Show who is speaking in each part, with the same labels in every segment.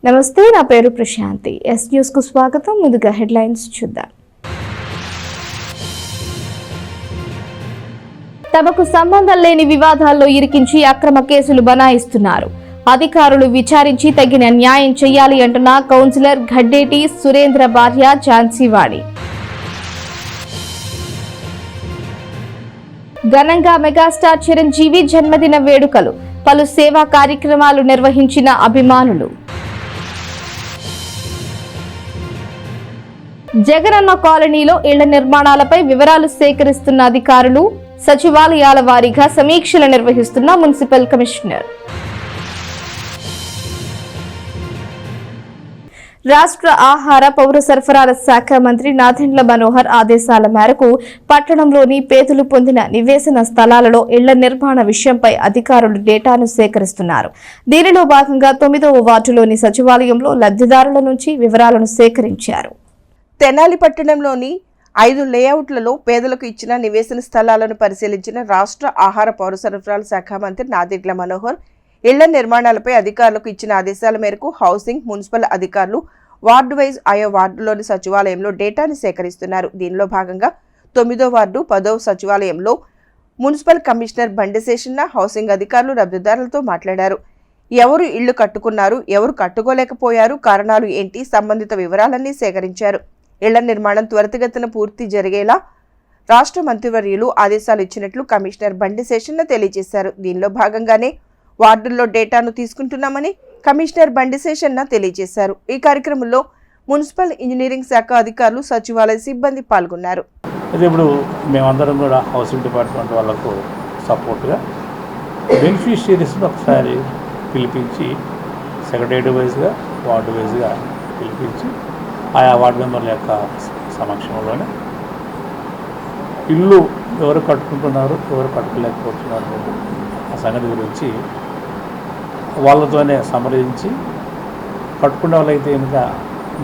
Speaker 1: నమస్తే, నా పేరు ప్రశాంతి. ఎస్ న్యూస్ కు స్వాగతం. ముందుగా హెడ్లైన్స్ చూద్దాం. తమకు సంబంధం లేని వివాదాల్లో ఇరికించి అక్రమ కేసులు బనాయిస్తున్నారు. అధికారులు విచారించి తగిన న్యాయం చేయాలి అంటున్న కౌన్సిలర్ గడ్డేటి సురేంద్ర భార్య ఝాన్సీవాడి. ఘనంగా మెగాస్టార్ చిరంజీవి జన్మదిన వేడుకలు, పలు సేవా కార్యక్రమాలు నిర్వహించిన అభిమానులు. జగనన్న కాలనీలో ఇళ్ల నిర్మాణాలపై వివరాలు సేకరిస్తున్న అధికారులు, సచివాలయాల వారీగా సమీక్షలు నిర్వహిస్తున్న మున్సిపల్ కమిషనర్. రాష్ట్ర ఆహార పౌర సరఫరాల శాఖ మంత్రి నాదెండ్ల మనోహర్ ఆదేశాల మేరకు పట్టణంలోని పేదలు పొందిన నివేశన స్థలాలలో ఇళ్ల నిర్మాణ విషయంపై అధికారులు డేటాను సేకరిస్తున్నారు. దీనిలో భాగంగా 9వ వార్డులోని సచివాలయంలో లబ్ధిదారుల నుంచి వివరాలను సేకరించారు.
Speaker 2: తెనాలి పట్టణంలోని 5 లేఅవుట్లలో పేదలకు ఇచ్చిన నివేశన స్థలాలను పరిశీలించిన రాష్ట్ర ఆహార పౌర సరఫరాల శాఖ మంత్రి నాదెండ్ల మనోహర్ ఇళ్ల నిర్మాణాలపై అధికారులకు ఇచ్చిన ఆదేశాల మేరకు హౌసింగ్, మున్సిపల్ అధికారులు వార్డు వైజ్ ఆయా వార్డులోని సచివాలయంలో డేటాను సేకరిస్తున్నారు. దీనిలో భాగంగా 9వ వార్డు 10వ సచివాలయంలో మున్సిపల్ కమిషనర్ బండిశేషన్న, హౌసింగ్ అధికారులు లబ్ధిదారులతో మాట్లాడారు. ఎవరు ఇళ్లు కట్టుకున్నారు, ఎవరు కట్టుకోలేకపోయారు, కారణాలు ఏంటి, సంబంధిత వివరాలన్నీ సేకరించారు. ఇళ్ల నిర్మాణం త్వరితగతిన పూర్తి జరిగేలా రాష్ట్ర మంత్రివర్యులు ఆదేశాలు ఇచ్చినట్లు కమిషనర్ బండిశేషన్న తెలియజేశారు. దీనిలో భాగంగానే వార్డుల్లో డేటాను తీసుకుంటున్నామని కమిషనర్ బండిశేషన్న తెలియజేశారు. ఈ కార్యక్రమంలో మున్సిపల్ ఇంజనీరింగ్ శాఖ అధికారులు, సచివాలయ సిబ్బంది పాల్గొన్నారు.
Speaker 3: ఇప్పుడు మేమందరం కూడా హౌసింగ్ డిపార్ట్మెంట్ వాళ్ళకు సపోర్ట్గా బెనిఫిషియరీస్ని ఒకసారి పిలిపించి సెక్రటరీ వైజ్గా, వార్డు వైజ్గా పిలిపించి ఆయా వార్డు మెంబర్ల యొక్క సమక్షంలోనే ఇల్లు ఎవరు కట్టుకుంటున్నారు, ఎవరు కట్టుకోలేకపోతున్నారు ఆ సంగతి గురించి వాళ్ళతోనే సంప్రదించి కట్టుకునే వాళ్ళైతే ఇంకా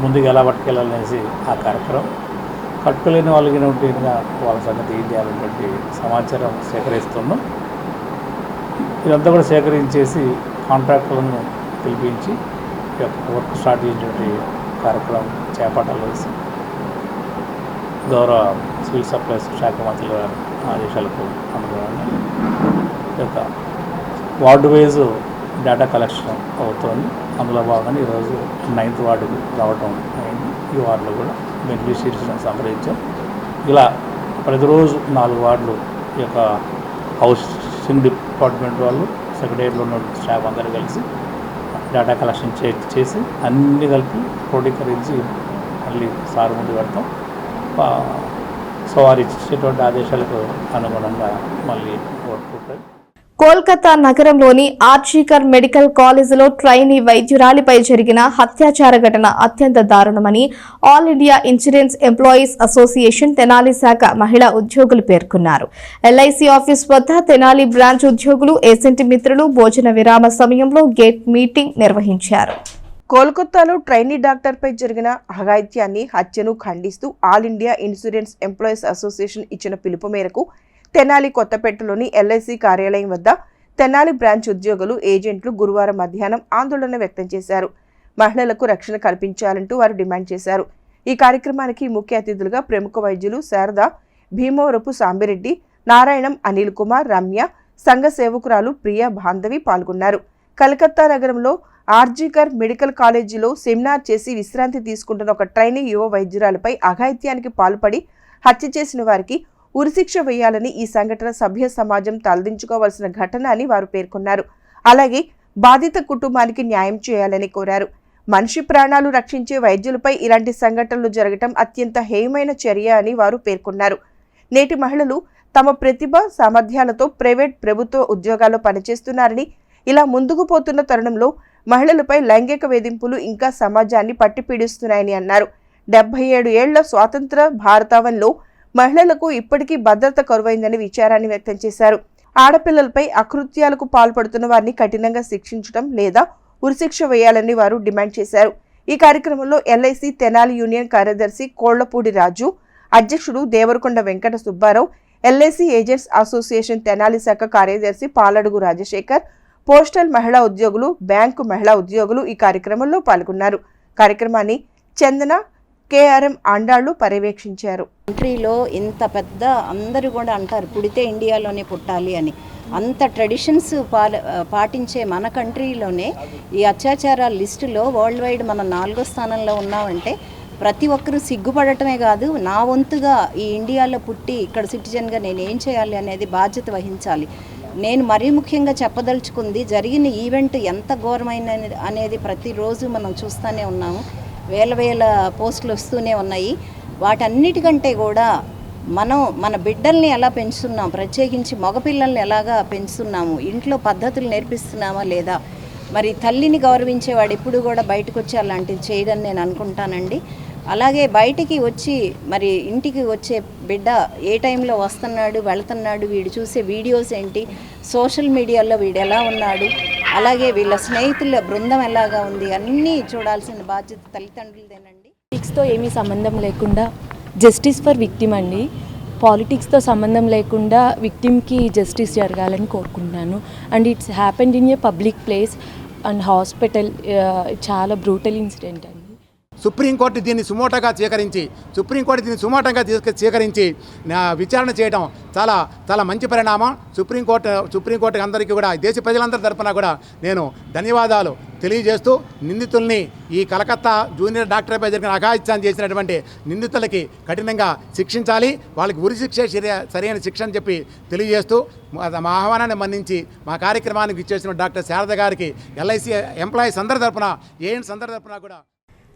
Speaker 3: ముందుకు ఎలా పట్టుకెళ్ళాలనేసి ఆ కార్యక్రమం, కట్టుకోలేని వాళ్ళకి ఉంటే ఇంకా వాళ్ళ సంగతి ఏం చేయాలనేటువంటి సమాచారం సేకరిస్తున్నాం. ఇదంతా కూడా సేకరించేసి కాంట్రాక్టర్లను పిలిపించి వర్క్ స్టార్ట్ చేసేటువంటి కార్యక్రమం చేపట్టాల్సి గౌరవ సివిల్ సప్లైస్ శాఖ మంత్రి గారి ఆదేశాలకు అనుగుణంగా యొక్క వార్డు వైజ్ డేటా కలెక్షన్ అవుతుంది. అందులో భాగంగా ఈరోజు 9th వార్డుకు రావటం అయింది. ఈ వార్డులో కూడా బెనిఫిషియరీస్ని సంప్రదించాం. ఇలా ప్రతిరోజు 4 వార్డులు ఈ యొక్క హౌసింగ్ డిపార్ట్మెంట్ వాళ్ళు, సెక్రటరీలో ఉన్న స్టాఫ్ అందరూ కలిసి డేటా కలెక్షన్ చేసి అన్నీ కలిపి క్రోడీకరించి మళ్ళీ సార్ ముందు పెడతాం. సో వారు ఇచ్చేటువంటి ఆదేశాలకు అనుగుణంగా మళ్ళీ ఓటుకుంటాయి.
Speaker 1: కోల్కతా నగరంలోని ఆర్జీకర్ మెడికల్ కాలేజీలో ట్రైనీ వైద్యురాలిపై జరిగిన హత్యాచార ఘటన అత్యంత దారుణమని all India insurance employees association Tenali శాఖ మహిళా ఉద్యోగులు పేర్కొన్నారు. ఎల్ఐసి ఆఫీస్ వద్ద తెనాలి బ్రాంచ్ ఉద్యోగులు, ఏజెంట్ మిత్రులు భోజన విరామ సమయంలో గేట్ మీటింగ్ నిర్వహించారు.
Speaker 2: కోల్కతాలో ట్రైనీ డాక్టర్పై జరిగిన అఘాయిత్యాన్ని, హత్యను ఖండిస్తూ all India insurance employees association ఇచ్చిన పిలుపు మేరకు తెనాలి కొత్తపేటలోని ఎల్ఐసి కార్యాలయం వద్ద తెనాలి బ్రాంచ్ ఉద్యోగులు, ఏజెంట్లు గురువారం మధ్యాహ్నం ఆందోళన వ్యక్తం చేశారు. మహిళలకు రక్షణ కల్పించాలంటూ వారు డిమాండ్ చేశారు. ఈ కార్యక్రమానికి ముఖ్య అతిథులుగా ప్రముఖ వైద్యులు శారద, భీమవరపు సాంబిరెడ్డి, నారాయణం అనిల్ కుమార్, రమ్య, సంఘ సేవకురాలు ప్రియా బాంధవి పాల్గొన్నారు. కలకత్తా నగరంలో ఆర్జీకర్ మెడికల్ కాలేజీలో సెమినార్ చేసి విశ్రాంతి తీసుకుంటున్న ఒక ట్రైనీ యువ వైద్యురాలపై అఘాయిత్యానికి పాల్పడి హత్య చేసిన వారికి ఉరిశిక్ష వేయాలని ఈ సంఘటన సభ్య సమాజం తలదించుకోవాల్సిన ఘటన అని వారు పేర్కొన్నారు. అలాగే బాధిత కుటుంబానికి న్యాయం చేయాలని కోరారు. మనిషి ప్రాణాలు రక్షించే వైద్యులపై ఇలాంటి సంఘటనలు జరగటం అత్యంత హేయమైన చర్య అని వారు పేర్కొన్నారు. నేటి మహిళలు తమ ప్రతిభ, సామర్థ్యాలతో ప్రైవేట్, ప్రభుత్వ ఉద్యోగాల్లో పనిచేస్తున్నారని, ఇలా ముందుకు పోతున్న తరుణంలో మహిళలపై లైంగిక వేధింపులు ఇంకా సమాజాన్ని పట్టిపీడిస్తున్నాయని అన్నారు. 77 ఏళ్ల స్వాతంత్ర భారతావనిలో మహిళలకు ఇప్పటికీ భద్రత కరువైందని విచారాన్ని వ్యక్తం చేశారు. ఆడపిల్లలపై అకృత్యాలకు పాల్పడుతున్న వారిని కఠినంగా శిక్షించడం లేదా ఉరిశిక్ష వేయాలని వారు డిమాండ్ చేశారు. ఈ కార్యక్రమంలో ఎల్ఐసి తెనాలి యూనియన్ కార్యదర్శి కోళ్లపూడి రాజు, అధ్యక్షుడు Devarakonda Venkata Subbarao, LIC agents association Tenali శాఖ కార్యదర్శి పాలడుగు రాజశేఖర్, పోస్టల్ మహిళా ఉద్యోగులు, బ్యాంకు మహిళా ఉద్యోగులు ఈ కార్యక్రమంలో పాల్గొన్నారు. కార్యక్రమాన్ని చందన, కేఆర్ఎం ఆండాళ్లు పర్యవేక్షించారు.
Speaker 4: కంట్రీలో ఇంత పెద్ద అందరూ కూడా అంటారు పుడితే ఇండియాలోనే పుట్టాలి అని. అంత ట్రెడిషన్స్ పాటించే మన కంట్రీలోనే ఈ అత్యాచారాల లిస్టులో వరల్డ్ వైడ్ మనం 4వ స్థానంలో ఉన్నామంటే ప్రతి ఒక్కరూ సిగ్గుపడటమే కాదు, నా వంతుగా ఈ ఇండియాలో పుట్టి ఇక్కడ సిటిజన్గా నేను ఏం చేయాలి అనేది బాధ్యత వహించాలి. నేను మరీ ముఖ్యంగా చెప్పదలుచుకుంది, జరిగిన ఈవెంట్ ఎంత ఘోరమైన అనేది ప్రతిరోజు మనం చూస్తూనే ఉన్నాము. వేల పోస్టులు వస్తూనే ఉన్నాయి. వాటన్నిటికంటే కూడా మనం మన బిడ్డల్ని ఎలా పెంచుతున్నాం, ప్రత్యేకించి మగపిల్లల్ని ఎలాగా పెంచుతున్నాము, ఇంట్లో పద్ధతులు నేర్పిస్తున్నామా లేదా, మరి తల్లిని గౌరవించేవాడు ఎప్పుడు కూడా బయటకు వచ్చి అలాంటివి చేయడని నేను అనుకుంటానండి. అలాగే బయటికి వచ్చి మరి ఇంటికి వచ్చే బిడ్డ ఏ టైంలో వస్తున్నాడు, వెళుతున్నాడు, వీడు చూసే వీడియోస్ ఏంటి, సోషల్ మీడియాలో వీడు ఎలా ఉన్నాడు, అలాగే వీళ్ళ స్నేహితుల బృందం ఎలాగా ఉంది, అన్నీ చూడాల్సిన బాధ్యత తల్లిదండ్రులదేనండి.
Speaker 5: పాలిటిక్స్తో ఏమీ సంబంధం లేకుండా జస్టిస్ ఫర్ విక్టిమ్ అండి. పాలిటిక్స్తో సంబంధం లేకుండా విక్టిమ్కి జస్టిస్ జరగాలని కోరుకుంటున్నాను. And it's happened in a public place and hospital. చాలా బ్రూటల్ ఇన్సిడెంట్ అండి.
Speaker 6: సుప్రీంకోర్టు దీన్ని సుమోటంగా స్వీకరించి విచారణ చేయడం చాలా చాలా మంచి పరిణామం. సుప్రీంకోర్టు అందరికీ కూడా, దేశ ప్రజలందరి తరపున కూడా నేను ధన్యవాదాలు తెలియజేస్తూ, నిందితుల్ని ఈ కలకత్తా జూనియర్ డాక్టర్పై జరిగిన అఘాయిత్యాన్ని చేసినటువంటి నిందితులకి కఠినంగా శిక్షించాలి, వాళ్ళకి ఉరి శిక్ష సరైన శిక్ష అని చెప్పి తెలియజేస్తూ, మా ఆహ్వానాన్ని మన్నించి మా కార్యక్రమానికి ఇచ్చేసిన డాక్టర్ శారద గారికి, LIC ఎంప్లాయీస్ అందరి తరపున, ఏఎన్స్ అందరి తరపున కూడా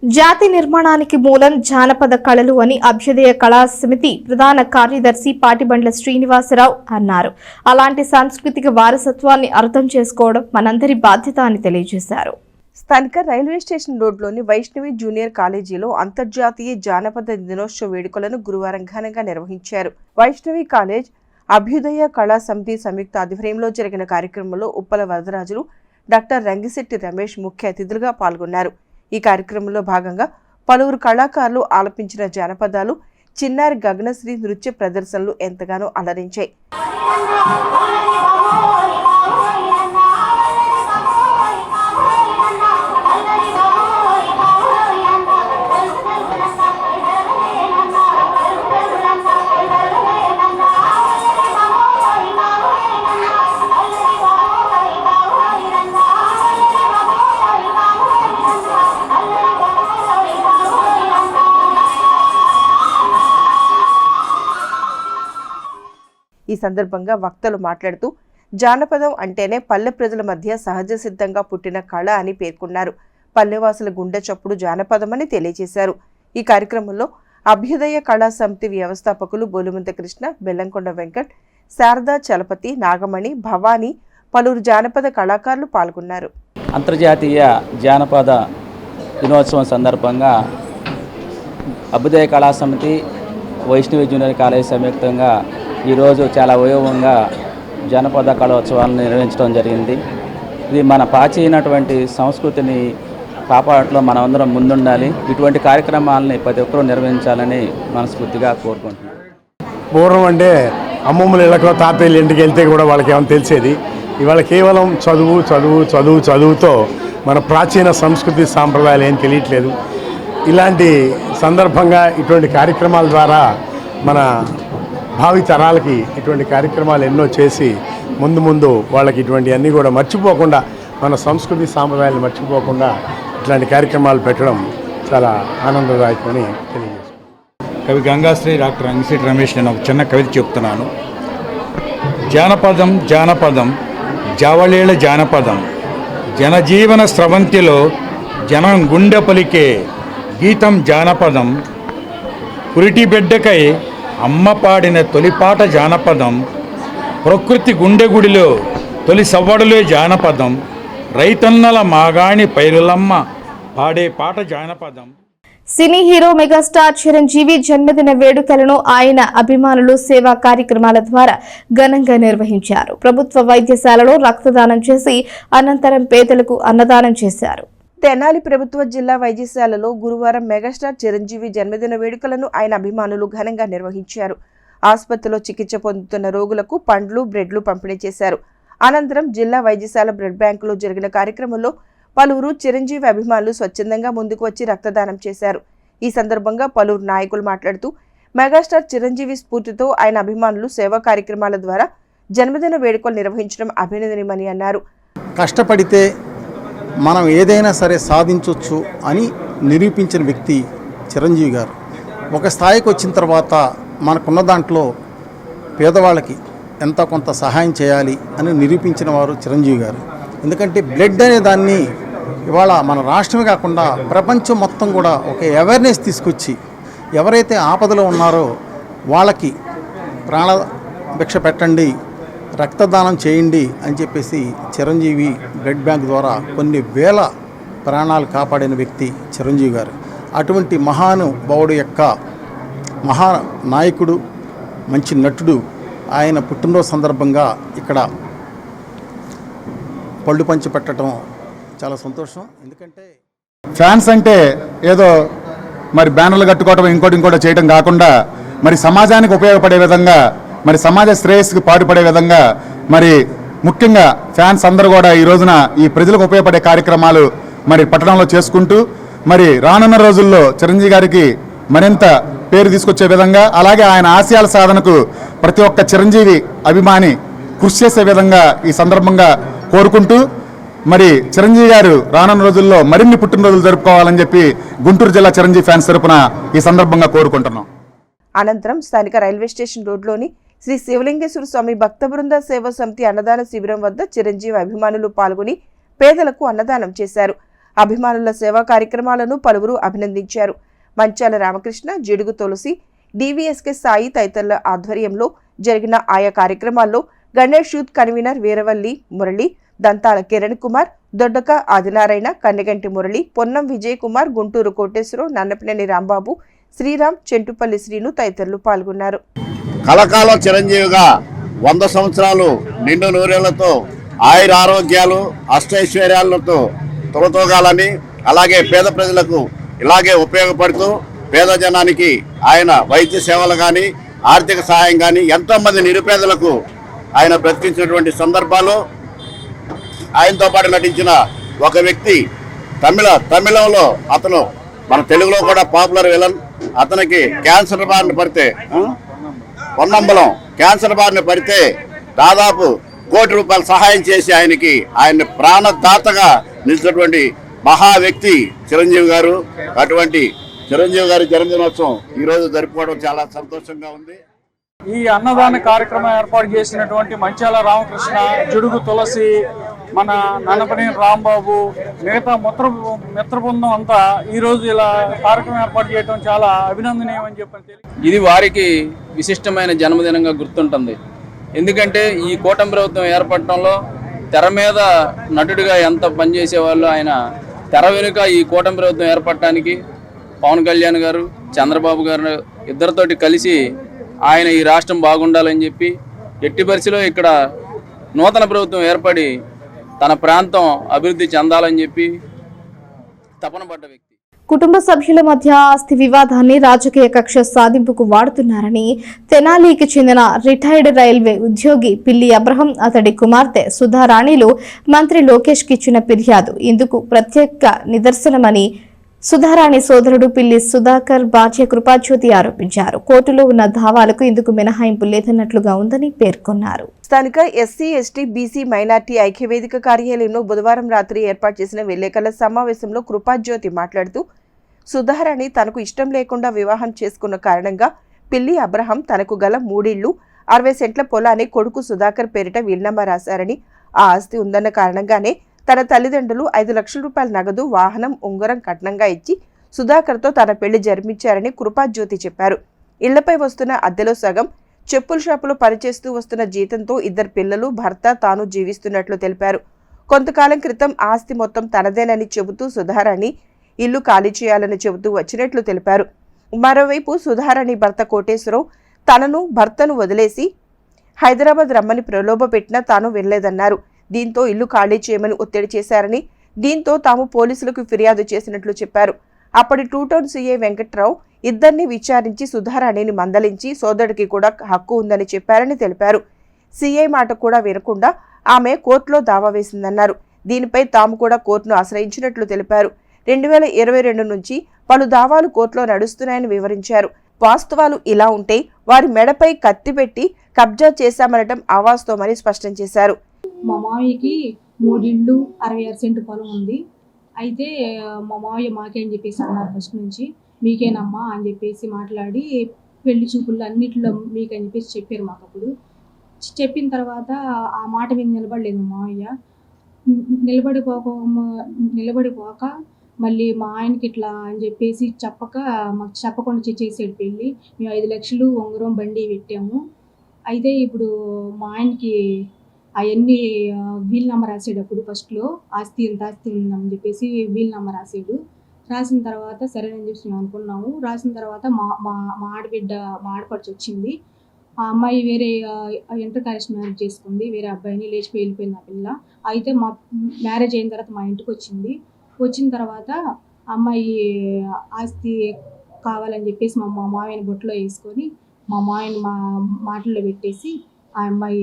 Speaker 1: జాతి నిర్మాణానికి మూలం జానపద కళలు అని అభ్యుదయ కళా సమితి ప్రధాన కార్యదర్శి పాటిబండ్ల శ్రీనివాసరావు అన్నారు. అలాంటి సాంస్కృతిక వారసత్వాన్ని అర్థం చేసుకోవడం మనందరి బాధ్యత అని తెలియజేశారు.
Speaker 2: స్థానిక రైల్వే స్టేషన్ రోడ్లోని వైష్ణవి జూనియర్ కాలేజీలో అంతర్జాతీయ జానపద దినోత్సవ వేడుకలను గురువారం ఘనంగా నిర్వహించారు. వైష్ణవి కాలేజ్ అభ్యుదయ కళా సమితి సంయుక్త ఆధ్వర్యంలో జరిగిన కార్యక్రమంలో ఉప్పల వరదరాజులు, డాక్టర్ రంగిశెట్టి రమేష్ ముఖ్య అతిథులుగా పాల్గొన్నారు. ఈ కార్యక్రమంలో భాగంగా పలువురు కళాకారులు ఆలపించిన జానపదాలు, చిన్నారి గగనశ్రీ నృత్య ప్రదర్శనలు ఎంతగానో అలరించాయి. ఈ సందర్భంగా వక్తలు మాట్లాడుతూ, జానపదం అంటేనే పల్లె ప్రజల మధ్య సహజ సిద్ధంగా పుట్టిన కళ అని పేర్కొన్నారు. పల్లెవాసుల గుండె చప్పుడు జానపదం అని తెలియజేశారు. ఈ కార్యక్రమంలో అభ్యుదయ కళా సమితి వ్యవస్థాపకులు బోలుమంత కృష్ణ, బెల్లంకొండ వెంకట్, శారదా చలపతి, నాగమణి, భవానీ, పలువురు జానపద కళాకారులు పాల్గొన్నారు.
Speaker 7: అంతర్జాతీయ జానపద దినోత్సవం సందర్భంగా అభ్యుదయ కళా సమితి, వైష్ణవి జూనియర్ కాలేజ్ సంయుక్తంగా ఈరోజు చాలా వైభవంగా జానపద కళోత్సవాలను నిర్వహించడం జరిగింది. ఇది మన ప్రాచీనటువంటి సంస్కృతిని కాపాడటంలో మనమందరం ముందుండాలి. ఇటువంటి కార్యక్రమాలని ప్రతి ఒక్కరూ నిర్వహించాలని మనస్ఫూర్తిగా కోరుకుంటున్నాం.
Speaker 8: పూర్వం అంటే అమ్మమ్మల ఇళ్ళకో తాతయ్యల ఇంటికి వెళ్తే కూడా వాళ్ళకి ఏమైనా తెలిసేది. ఇవాళ కేవలం చదువుతో మన ప్రాచీన సంస్కృతి సాంప్రదాయాలు ఏం తెలియట్లేదు. ఇలాంటి సందర్భంగా ఇటువంటి కార్యక్రమాల ద్వారా మన భావి తరాలకి ఇటువంటి కార్యక్రమాలు ఎన్నో చేసి ముందు వాళ్ళకి ఇటువంటి అన్నీ కూడా మర్చిపోకుండా, మన సంస్కృతి సాంప్రదాయాలు మర్చిపోకుండా ఇట్లాంటి కార్యక్రమాలు పెట్టడం చాలా ఆనందదాయకమని తెలియజేస్తున్నాను.
Speaker 9: కవి గంగాశ్రీ డాక్టర్ రంగిశెట్టి రమేష్, నేను ఒక చిన్న కవిత చెప్తున్నాను. జానపదం జానపదం జావళీల జానపదం, జనజీవన స్రవంతిలో జనం గుండె పలికే గీతం జానపదం, పురిటి బిడ్డకై అమ్మ పాడిన తొలిపాట జానపదం, ప్రకృతి గుండెగుడిలో తొలి సవ్వడులే జానపదం, రైతన్నల మాగాణి పైరులమ్మ పాడే పాట జానపదం.
Speaker 1: సినీ హీరో మెగాస్టార్ చిరంజీవి జన్మదిన వేడుకలను ఆయన అభిమానులు సేవా కార్యక్రమాల ద్వారా ఘనంగా నిర్వహించారు. ప్రభుత్వ వైద్యశాలలో రక్తదానం చేసి అనంతరం పేదలకు అన్నదానం చేశారు.
Speaker 2: తెనాలి ప్రభుత్వ జిల్లా వైద్యశాలలో గురువారం మెగాస్టార్ చిరంజీవి జన్మదిన వేడుకలను ఆయన అభిమానులు ఘనంగా నిర్వహించారు. ఆసుపత్రిలో చికిత్స పొందుతున్న రోగులకు పండ్లు, బ్రెడ్లు పంపిణీ చేశారు. అనంతరం జిల్లా వైద్యశాల బ్లడ్ బ్యాంకులో జరిగిన కార్యక్రమంలో పలువురు చిరంజీవి అభిమానులు స్వచ్ఛందంగా ముందుకు వచ్చి రక్తదానం చేశారు. ఈ సందర్భంగా పలువురు నాయకులు మాట్లాడుతూ మెగాస్టార్ చిరంజీవి స్ఫూర్తితో ఆయన అభిమానులు సేవా కార్యక్రమాల ద్వారా జన్మదిన వేడుకలు నిర్వహించడం అభినందనీయమని అన్నారు.
Speaker 10: కష్టపడితే మనం ఏదైనా సరే సాధించవచ్చు అని నిరూపించిన వ్యక్తి చిరంజీవి గారు. ఒక స్థాయికి వచ్చిన తర్వాత మనకున్న దాంట్లో పేదవాళ్ళకి ఎంతో కొంత సహాయం చేయాలి అని నిరూపించిన వారు చిరంజీవి గారు. ఎందుకంటే బ్లడ్ అనే దాన్ని ఇవాళ మన రాష్ట్రమే కాకుండా ప్రపంచం మొత్తం కూడా ఒక అవేర్నెస్ తీసుకొచ్చి ఎవరైతే ఆపదలో ఉన్నారో వాళ్ళకి ప్రాణభిక్ష పెట్టండి, రక్తదానం చేయండి అని చెప్పేసి చిరంజీవి బ్లడ్ బ్యాంక్ ద్వారా కొన్ని వేల ప్రాణాలు కాపాడిన వ్యక్తి చిరంజీవి గారు. అటువంటి మహానుభావుడు యొక్క మహా నాయకుడు, మంచి నటుడు ఆయన పుట్టినరోజు సందర్భంగా ఇక్కడ పళ్ళు పంచి పెట్టడం చాలా సంతోషం. ఎందుకంటే
Speaker 9: ఫ్యాన్స్ అంటే ఏదో మరి బ్యానర్లు కట్టుకోవడం ఇంకోటి చేయడం కాకుండా మరి సమాజానికి ఉపయోగపడే విధంగా, మరి సమాజ శ్రేయస్సుకి పాటుపడే విధంగా, మరి ముఖ్యంగా ఫ్యాన్స్ అందరూ కూడా ఈ రోజున ఈ ప్రజలకు ఉపయోగపడే కార్యక్రమాలు మరి పట్టణంలో చేసుకుంటూ మరి రానున్న రోజుల్లో చిరంజీవి గారికి మరింత పేరు తీసుకొచ్చే విధంగా, అలాగే ఆయన ఆశయాల సాధనకు ప్రతి ఒక్క చిరంజీవి అభిమాని కృషి చేసే విధంగా ఈ సందర్భంగా కోరుకుంటూ మరి చిరంజీవి గారు రానున్న రోజుల్లో మరిన్ని పుట్టినరోజులు జరుపుకోవాలని చెప్పి గుంటూరు జిల్లా చిరంజీవి ఫ్యాన్స్ తరపున ఈ సందర్భంగా కోరుకుంటున్నాం.
Speaker 2: అనంతరం స్థానిక రైల్వే స్టేషన్ రోడ్లోని శ్రీ శివలింగేశ్వర స్వామి భక్త బృంద సేవా సమితి అన్నదాన శిబిరం వద్ద చిరంజీవి అభిమానులు పాల్గొని పేదలకు అన్నదానం చేశారు. అభిమానుల సేవా కార్యక్రమాలను పలువురు అభినందించారు. మంచాల రామకృష్ణ, జిడుగు తులసి, డివిఎస్కే సాయి తదితరుల ఆధ్వర్యంలో జరిగిన ఆయా కార్యక్రమాల్లో గణేష్ యూత్ కన్వీనర్ వీరవల్లి మురళి, దంతాల కిరణ్ కుమార్, దొడ్డక ఆదినారాయణ, కన్నెగంటి మురళి, పొన్నం విజయ్ కుమార్, గుంటూరు కోటేశ్వరరావు, నన్నపినేని రాంబాబు, శ్రీరామ్, చెంటుపల్లి శ్రీను తదితరులు పాల్గొన్నారు.
Speaker 11: కలకాలం చిరంజీవిగా 100 సంవత్సరాలు నిండు నూరేళ్లతో ఆయుర ఆరోగ్యాలు అష్టైశ్వర్యాలతో తొలతోగాలని, అలాగే పేద ప్రజలకు ఇలాగే ఉపయోగపడుతూ పేద జనానికి ఆయన వైద్య సేవలు కానీ ఆర్థిక సహాయం కానీ ఎంతోమంది నిరుపేదలకు ఆయన బ్రతికించినటువంటి సందర్భాలు, ఆయనతో పాటు నటించిన ఒక వ్యక్తి తమిళంలో అతను మన తెలుగులో కూడా పాపులర్ విలన్, అతనికి క్యాన్సర్ బారిన పడితే పొన్నంబలం క్యాన్సర్ బారిన పడితే దాదాపు ₹1 కోటి సహాయం చేసి ఆయన ప్రాణదాతగా నిలిచినటువంటి మహా వ్యక్తి చిరంజీవి గారు. అటువంటి చిరంజీవి గారి జన్మదినోత్సవం ఈరోజు జరుపుకోవడం చాలా సంతోషంగా ఉంది.
Speaker 3: ఈ అన్నదాన కార్యక్రమం ఏర్పాటు చేసినటువంటి మంచాల రామకృష్ణ, జుడుగు తులసి, మన నన్నపనేని రాంబాబు, మిగతా మిత్ర బృందం అంతా ఈరోజు ఇలా కార్యక్రమం ఏర్పాటు చేయడం చాలా అభినందనీయం అని చెప్పి
Speaker 7: ఇది వారికి విశిష్టమైన జన్మదినంగా గుర్తుంటుంది. ఎందుకంటే ఈ కూటమి ప్రభుత్వం ఏర్పడటంలో తెర మీద నటుడిగా ఎంత పనిచేసేవాళ్ళు ఆయన తెర వెనుక ఈ కూటమి ప్రభుత్వం ఏర్పడటానికి పవన్ కళ్యాణ్ గారు, చంద్రబాబు గారు ఇద్దరితోటి కలిసి ఆయన ఈ రాష్ట్రం బాగుండాలని చెప్పి ఎట్టి పరిస్థితిలో ఇక్కడ నూతన ప్రభుత్వం ఏర్పడి తన ప్రాంతం అభివృద్ధి చెందాలని చెప్పి తపన పడ్డ వ్యక్తి.
Speaker 1: కుటుంబ సభ్యుల మధ్య ఆస్తి వివాదాన్ని రాజకీయ కక్ష సాధింపుకు వాడుతున్నారని తెనాలికి చెందిన రిటైర్డ్ రైల్వే ఉద్యోగి పిల్లి అబ్రహం, అతడి కుమార్తె సుధారాణిలు మంత్రి లోకేష్ కి ఇచ్చిన ఫిర్యాదు ఇందుకు ప్రత్యేక నిదర్శనమని సుధారాణి సోదరుడు పిల్లి సుధాకర్ భార్య కృపాజ్యోతి ఆరోపించారు. కోర్టులో ఉన్న దావాలకు ఇందుకు మినహాయింపు లేదన్నట్లుగా ఉందని పేర్కొన్నారు.
Speaker 2: స్థానిక ఎస్సీ, ఎస్టీ, బీసీ, మైనార్టీ ఐక్యవేదిక కార్యాలయంలో బుధవారం రాత్రి ఏర్పాటు చేసిన విలేకరుల సమావేశంలో కృపాజ్యోతి మాట్లాడుతూ సుధారాణి తనకు ఇష్టం లేకుండా వివాహం చేసుకున్న కారణంగా పిల్లి అబ్రహం తనకు గల 3 ఇళ్లు 60 సెంట్ల పొలాన్ని కొడుకు సుధాకర్ పేరిట వీలునామా రాశారని, ఆ ఆస్తి ఉందన్న కారణంగానే తన తల్లిదండ్రులు 5 లక్షల రూపాయల నగదు, వాహనం, ఉంగరం కట్నంగా ఇచ్చి సుధాకర్తో తన పెళ్లి జరిపించారని కృపాజ్యోతి చెప్పారు. ఇళ్లపై వస్తున్న అద్దెలో సగం, చెప్పుల షాపులో పనిచేస్తూ వస్తున్న జీతంతో 2 పిల్లలు, భర్త, తాను జీవిస్తున్నట్లు తెలిపారు. కొంతకాలం క్రితం ఆస్తి మొత్తం తనదేనని చెబుతూ సుధారాణి ఇల్లు ఖాళీ చేయాలని చెబుతూ వచ్చినట్లు తెలిపారు. మరోవైపు సుధారాణి భర్త కోటేశ్వరరావు తనను, భర్తను వదిలేసి హైదరాబాద్ రమ్మని ప్రలోభ పెట్టినా తాను వినలేదన్నారు. దీంతో ఇల్లు ఖాళీ చేయమని ఒత్తిడి చేశారని, దీంతో తాము పోలీసులకు ఫిర్యాదు చేసినట్లు చెప్పారు. అప్పటి 2 టౌన్ సీఐ వెంకట్రావు ఇద్దరిని విచారించి సుధారాణిని మందలించి సోదరుడికి కూడా హక్కు ఉందని చెప్పారని తెలిపారు. సీఐ మాట కూడా వినకుండా ఆమె కోర్టులో దావా వేసిందన్నారు. దీనిపై తాము కూడా కోర్టును ఆశ్రయించినట్లు తెలిపారు. 2022 నుంచి పలు దావాలు కోర్టులో నడుస్తున్నాయని వివరించారు. వాస్తవాలు ఇలా ఉంటే వారి మెడపై కత్తి పెట్టి కబ్జా చేశామనటం అవాస్తవమని స్పష్టం చేశారు.
Speaker 12: మా మావయ్యకి 3 ఇళ్ళు 66 సెంటు పొలం ఉంది. అయితే మా మావయ్య మాకేం చెప్పేసి అన్నారు, ఫస్ట్ నుంచి మీకేనమ్మా అని చెప్పేసి మాట్లాడి పెళ్లి చూపులు అన్నిట్లో మీకని చెప్పేసి చెప్పారు మాకు. అప్పుడు చెప్పిన తర్వాత ఆ మాట మీద నిలబడలేదు మా మావయ్య. నిలబడిపోక మళ్ళీ మా ఆయనకి ఇట్లా అని చెప్పేసి మాకు చెప్పకుండా చేసాడు పెళ్ళి. మేము 5 లక్షలు ఉంగరం బండి పెట్టాము. అయితే ఇప్పుడు మా ఆయనకి అవన్నీ వీల్ నెంబర్ రాసాడు. అప్పుడు ఫస్ట్లో ఆస్తి ఉందని చెప్పేసి వీల్ నెంబర్ రాసాడు. రాసిన తర్వాత సరేనని చెప్పి మేము అనుకున్నాము. రాసిన తర్వాత మా ఆడపడుచు వచ్చింది. ఆ అమ్మాయి వేరే ఇంటర్ కాస్ట్ మ్యారేజ్ చేసుకుంది, వేరే అబ్బాయిని, లేచిపోయి వెళ్ళిపోయింది ఆ పిల్ల. అయితే మా మ్యారేజ్ అయిన తర్వాత మా ఇంటికి వచ్చింది. వచ్చిన తర్వాత అమ్మాయి ఆస్తి కావాలని చెప్పేసి మా మావయ్యని బొట్టులో వేసుకొని మా మావయ్యని మా మాటల్లో పెట్టేసి ఆ అమ్మాయి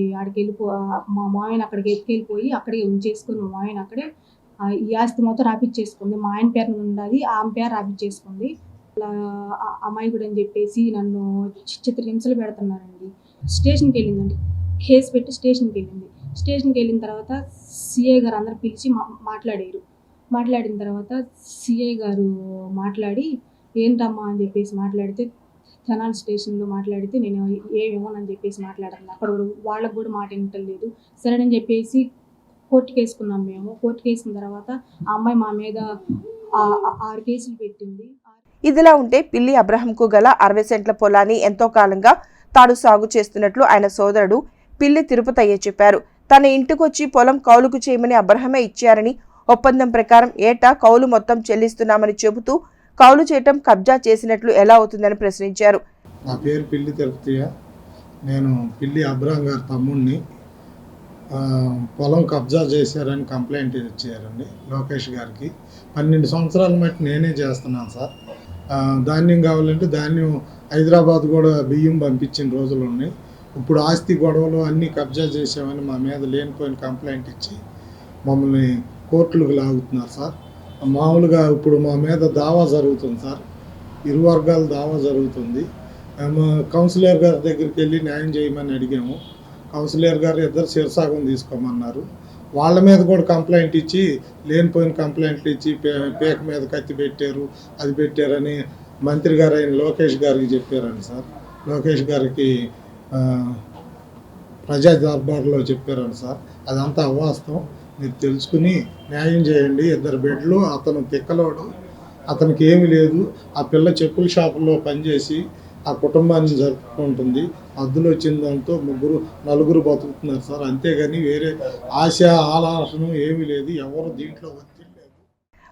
Speaker 12: మా మావయ్యని అక్కడికి ఎత్తుకెళ్ళిపోయి అక్కడికి ఉంచేసుకొని మా మావయ్యని అక్కడే ఈ ఆస్తి మొత్తం రాపిచ్చేసుకుంది. మా ఆయన పేరు ఉన్నది, ఆమె పేరు రాపిచ్చేసుకుంది. అలా అమ్మాయి కూడా అని చెప్పేసి నన్ను చిత్రహింసలు పెడుతున్నారండి. స్టేషన్కి వెళ్ళిందండి, కేసు పెట్టి స్టేషన్కి వెళ్ళింది. స్టేషన్కి వెళ్ళిన తర్వాత సిఐ గారు అందరు పిలిచి మాట్లాడారు. మాట్లాడిన తర్వాత సిఐ గారు మాట్లాడి ఏంటమ్మా అని చెప్పేసి మాట్లాడితే తెనాలి స్టేషన్లో మాట్లాడితే నేను ఏమేమోనని చెప్పేసి మాట్లాడాను. అక్కడ వాళ్ళకు కూడా మాట వింటలేదు. సరేనని చెప్పేసి కోర్టుకి వేసుకున్నాం మేము. కోర్టుకి వేసిన తర్వాత ఆ అమ్మాయి మా మీద 6 కేసులు పెట్టింది.
Speaker 2: ఇదిలా ఉంటే పిల్లి అబ్రహంకు గల 60 సెంట్ల పొలాన్ని ఎంతో కాలంగా తాను సాగు చేస్తున్నట్లు ఆయన సోదరుడు పిల్లి తిరుపతయ్య చెప్పారు. తన ఇంటికొచ్చి పొలం కౌలుకు చేయమని అబ్రహమే ఇచ్చారని, ఒప్పందం ప్రకారం ఏటా కౌలు మొత్తం చెల్లిస్తున్నామని చెబుతూ కౌలు చేయటం కబ్జా చేసినట్లు ఎలా అవుతుందని ప్రశ్నించారు.
Speaker 13: నా పేరు పిల్లి తిరుపతయ్య. నేను పిల్లి అబ్రహం గారి తమ్ముడిని. పొలం కబ్జా చేశారని కంప్లైంట్ ఇచ్చారండి లోకేష్ గారికి. 12 సంవత్సరాల మట్టి నేనే చేస్తున్నాను సార్. ధాన్యం కావాలంటే ధాన్యం హైదరాబాద్ కూడా బియ్యం పంపించిన రోజులు ఉన్నాయి. ఇప్పుడు ఆస్తి గొడవలు అన్నీ కబ్జా చేసామని మా మీద లేనిపోయిన కంప్లైంట్ ఇచ్చి మమ్మల్ని కోర్టులకు లాగుతున్నారు సార్. మామూలుగా ఇప్పుడు మా మీద దావా జరుగుతుంది సార్. ఇరు వర్గాల దావా జరుగుతుంది. కౌన్సిలర్ గారి దగ్గరికి వెళ్ళి న్యాయం చేయమని అడిగాము. కౌన్సిలర్ గారు ఇద్దరు శిరసాగం తీసుకోమన్నారు. వాళ్ళ మీద కూడా కంప్లైంట్ ఇచ్చి లేనిపోయిన కంప్లైంట్లు ఇచ్చి పేక మీద కత్తి పెట్టారు, అది పెట్టారని మంత్రి గారు అయిన లోకేష్ గారికి చెప్పారండి సార్. లోకేష్ గారికి ప్రజా దర్బార్లో చెప్పారండి సార్. అదంతా అవాస్తవం. మీరు తెలుసుకుని న్యాయం చేయండి. 2 బిడ్డలు, అతను తిక్కలోడు, అతనికి ఏమీ లేదు. ఆ పిల్ల చెప్పుల షాపుల్లో పనిచేసి ఆ కుటుంబాన్ని జరుపుకుంటుంది. అద్దులు వచ్చిన దాంతో 4 బతుకుతున్నారు సార్. అంతేగాని వేరే ఆశ ఆలోచన ఏమీ లేదు. ఎవరు దీంట్లో ఒత్తిడి లేదు.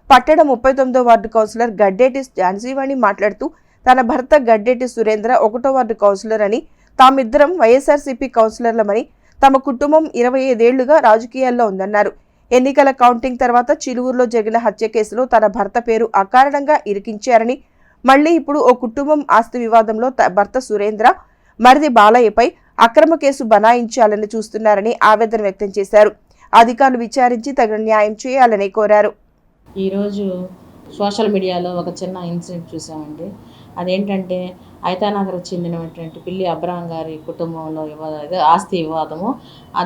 Speaker 2: పట్టణ 39వ వార్డు కౌన్సిలర్ గడ్డేటి ఝాన్సీవాణి మాట్లాడుతూ తన భర్త గడ్డేటి సురేంద్ర 1వ వార్డు కౌన్సిలర్ అని, తామిద్దరం వైఎస్ఆర్సీపీ కౌన్సిలర్లమని, తమ కుటుంబం 25 ఏళ్లుగా రాజకీయాల్లో ఉందన్నారు. ఎన్నికల కౌంటింగ్ తర్వాత చిలువూరులో జరిగిన హత్య కేసులో తన భర్త పేరు అకారణంగా ఇరికించారని, మళ్లీ ఇప్పుడు ఓ కుటుంబం ఆస్తి వివాదంలో భర్త సురేంద్ర మరిది బాలయ్యపై అక్రమ కేసు బనాయించాలని చూస్తున్నారని ఆవేదన వ్యక్తం చేశారు. అధికారులు విచారించి తగిన న్యాయం చేయాలని కోరారు.
Speaker 14: ఈరోజు సోషల్ మీడియాలో ఒక చిన్న ఇన్సిడెంట్ చూసామండి. అదేంటంటే ఐతానగర్కు చెందినటువంటి పిల్లి అబ్రహం గారి కుటుంబంలో ఆస్తి వివాదము.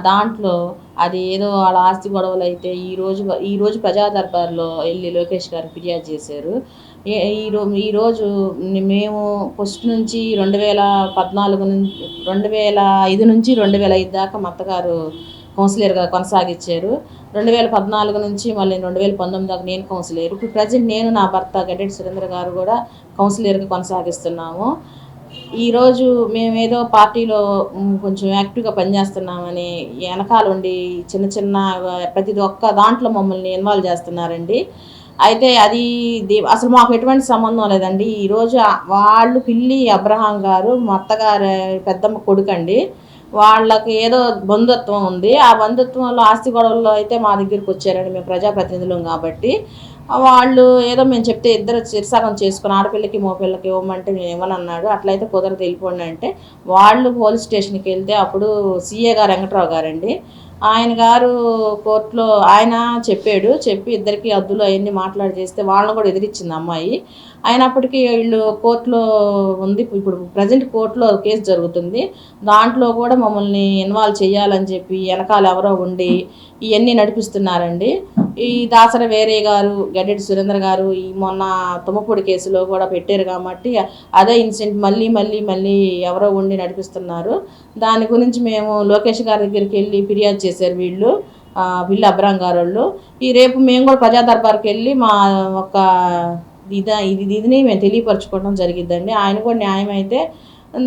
Speaker 14: దాంట్లో అది ఏదో వాళ్ళ ఆస్తి గొడవలు అయితే ఈరోజు ప్రజా దర్బార్లో వెళ్ళి లోకేష్ గారు ఫిర్యాదు చేశారు. ఈరోజు మేము ఫస్ట్ నుంచి 2005 నుంచి 2005 దాకా మా అత్తగారు కౌన్సిలర్గా కొనసాగించారు. 2014 నుంచి మళ్ళీ 2019 దాకా నేను కౌన్సిలర్. ఇప్పుడు ప్రజెంట్ నేను నా భర్త గడ్డేటి సురేంద్ర గారు కూడా కౌన్సిలర్గా కొనసాగిస్తున్నాము. ఈరోజు మేమేదో పార్టీలో కొంచెం యాక్టివ్గా పనిచేస్తున్నామని వెనకాల ఉండి చిన్న ప్రతి ఒక్క దాంట్లో మమ్మల్ని ఇన్వాల్వ్ చేస్తున్నారండి. అయితే అది అసలు మాకు ఎటువంటి సంబంధం లేదండి. ఈరోజు వాళ్ళు పిల్లి అబ్రహాం గారు మా అత్తగారి పెద్దమ్మ కొడుకండి. వాళ్ళకి ఏదో బంధుత్వం ఉంది. ఆ బంధుత్వంలో ఆస్తి గొడవల్లో అయితే మా దగ్గరికి వచ్చారండి. మేము ప్రజాప్రతినిధులం కాబట్టి వాళ్ళు ఏదో మేము చెప్తే ఇద్దరు చిరసగం చేసుకుని ఆడపిల్లకి మగపిల్లకి ఇవ్వమంటే నేను ఇవ్వనన్నాడు. అట్లయితే కుదరదు వెళ్ళిపోండి అంటే వాళ్ళు పోలీస్ స్టేషన్కి వెళ్తే అప్పుడు సిఏ గారు వెంకట్రావు గారండి, ఆయన గారు కోర్టులో ఆయన చెప్పి ఇద్దరికి అద్దులు అవన్నీ మాట్లాడి చేస్తే వాళ్ళని కూడా ఎదిరించింది అమ్మాయి. అయినప్పటికీ వీళ్ళు కోర్టులో ఉంది, ఇప్పుడు ప్రజెంట్ కోర్టులో కేసు జరుగుతుంది. దాంట్లో కూడా మమ్మల్ని ఇన్వాల్వ్ చేయాలని చెప్పి వెనకాల ఎవరో ఉండి ఇవన్నీ నడిపిస్తున్నారండి. ఈ దాసర వేరే గారు, గడ్డెడి సురేంద్ర గారు ఈ మొన్న తుమ్మపూడి కేసులో కూడా పెట్టారు కాబట్టి అదే ఇన్సిడెంట్ మళ్ళీ ఎవరో ఉండి నడిపిస్తున్నారు. దాని గురించి మేము లోకేష్ గారి దగ్గరికి వెళ్ళి ఫిర్యాదు చేశారు వీళ్ళు పిల్లి అబ్రాం గారు వాళ్ళు. ఈ రేపు మేము కూడా ప్రజా దర్బార్కి వెళ్ళి మా ఒక ఇదిని మేము తెలియపరచుకోవడం జరిగిద్దండి. ఆయన కూడా న్యాయం అయితే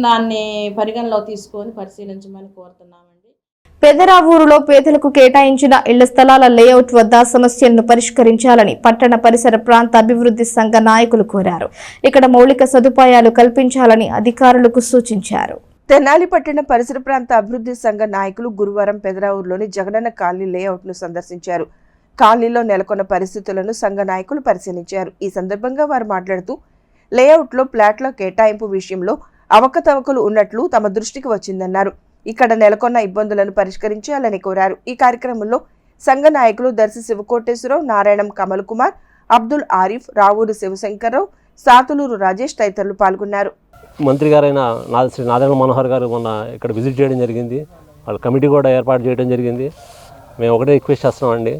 Speaker 14: దాన్ని పరిగణలోకి తీసుకొని పరిశీలించమని కోరుతున్నామండి.
Speaker 1: పెదరావూరులో పేదలకు కేటాయించిన ఇళ్ల స్థలాల లేఅవుట్ వద్ద సమస్యలను పరిష్కరించాలని పట్టణ పరిసర ప్రాంత అభివృద్ధి సంఘ నాయకులు కోరారు. ఇక్కడ మౌలిక సదుపాయాలు కల్పించాలని అధికారులకు సూచించారు.
Speaker 2: తెనాలి పట్టణ పరిసర ప్రాంత అభివృద్ధి సంఘ నాయకులు గురువారం పెదరావూరులోని జగనన్న కాలనీ లేఅవుట్ను సందర్శించారు. కాలనీలో నెలకొన్న పరిస్థితులను సంఘ నాయకులు పరిశీలించారు. ఈ సందర్భంగా వారు మాట్లాడుతూ లేఅవుట్లో ప్లాట్ల కేటాయింపు విషయంలో అవకతవకలు ఉన్నట్లు తమ దృష్టికి వచ్చిందన్నారు. ఇక్కడ నెలకొన్న ఇబ్బందులను పరిష్కరించాలని కోరారు. ఈ కార్యక్రమంలో సంఘ నాయకులు దర్శి శివకోటేశ్వరరావు, నారాయణం కమల్ కుమార్, అబ్దుల్ ఆరిఫ్, రావూరు శివశంకర్రావు, సాతులూరు రాజేష్ తదితరులు పాల్గొన్నారు.
Speaker 15: మంత్రి గారైన శ్రీ నారాయణ మనోహర్ గారు మొన్న ఇక్కడ విజిట్ చేయడం జరిగింది. వాళ్ళ కమిటీ కూడా ఏర్పాటు చేయడం జరిగింది. మేము ఒకటే రిక్వెస్ట్ చేస్తున్నామండి,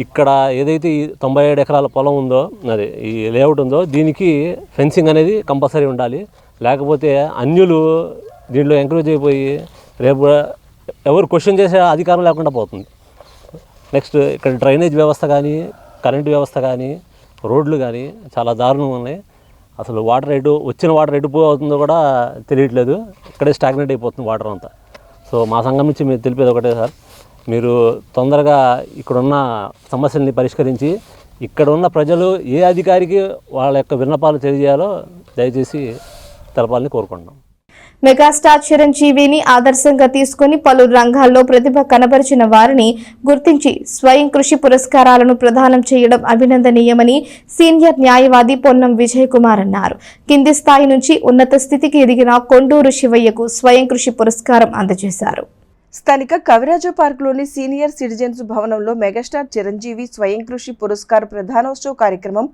Speaker 15: ఇక్కడ ఏదైతే ఈ 97 ఎకరాల పొలం ఉందో, అదే ఈ లేఅవుట్ ఉందో, దీనికి ఫెన్సింగ్ అనేది కంపల్సరీ ఉండాలి. లేకపోతే అన్యులు దీంట్లో ఎంకరేజ్ అయిపోయి రేపు ఎవరు క్వశ్చన్ చేసే అధికారం లేకుండా పోతుంది. నెక్స్ట్ ఇక్కడ డ్రైనేజ్ వ్యవస్థ కానీ, కరెంటు వ్యవస్థ కానీ, రోడ్లు కానీ చాలా దారుణంగా ఉన్నాయి. అసలు వాటర్ వచ్చిన వాటర్ ఎటు అవుతుందో కూడా తెలియట్లేదు. ఇక్కడే స్టాగ్నేట్ అయిపోతుంది వాటర్ అంతా. సో మా సంఘం నుంచి మీరు తెలిపేది ఒకటే సార్, మీరు తొందరగా ఇక్కడున్న సమస్యల్ని పరిష్కరించి ఇక్కడ ఉన్న ప్రజలు ఏ అధికారికి వాళ్ళ యొక్క విన్నపాలు తెలియజేయాలో దయచేసి తెలపాలని కోరుకుంటున్నాం.
Speaker 1: మెగాస్టార్ చిరంజీవిని ఆదర్శంగా తీసుకుని పలు రంగాల్లో ప్రతిభ కనబరిచిన వారిని గుర్తించి స్వయం కృషి పురస్కారాలను ప్రదానం చేయడం అభినందనీయమని సీనియర్ న్యాయవాది పొన్నం విజయ్ కుమార్ అన్నారు. కింది స్థాయి నుంచి ఉన్నత స్థితికి ఎదిగిన కొండూరు శివయ్యకు స్వయం కృషి పురస్కారం అందజేశారు.
Speaker 2: స్థానిక కవిరాజ పార్కులోని సీనియర్ సిటిజన్స్ భవనంలో మెగాస్టార్ చిరంజీవి స్వయం కృషి పురస్కార ప్రధానోత్సవ కార్యక్రమం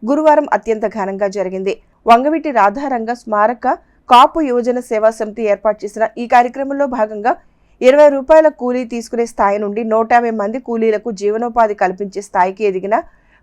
Speaker 2: గురువారం అత్యంత ఘనంగా జరిగింది. వంగవీటి రాధారంగ స్మారక కాపు యువజన సేవా సమితి ఏర్పాటు చేసిన ఈ కార్యక్రమంలో భాగంగా 20 రూపాయల కూలీ తీసుకునే స్థాయి నుండి 150 మంది కూలీలకు జీవనోపాధి కల్పించే స్థాయికి ఎదిగిన